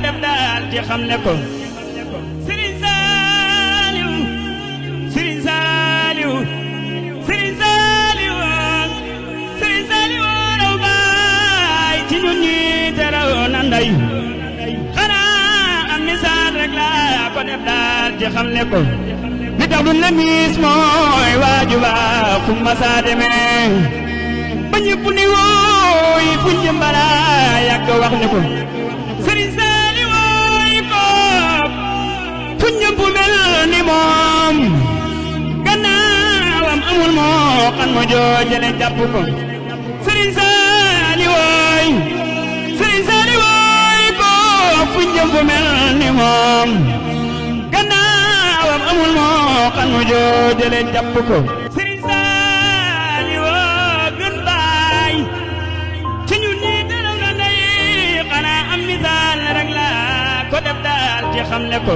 def daal ci xam ne ko Serigne Saliou Serigne Saliou Serigne Saliou Serigne Saliou raw baay ci ñun ñi te raw na ndey xanaa am misaal rek laa ko def daal ci xam ne ko li tax duñ la miis mooy waaju baax fu ma saa demee ba ñëpp ni wooy fu jëm balaa yàgg wax ne ko Serigne Saliou wooy ko fu ñëpp mel ni moom gannaawam amul moo xam ma joojale jàpp ko Serigne Saliou wooy Serigne Saliou wooy ko fu ñëpp mel ni moom gannaawam amul moo xam ma joojale jàpp ko Serigne Saliou gën baay ci ñun ñi dalaw na ndey xanaa am misaal rek la ko def daal ci xam ne ko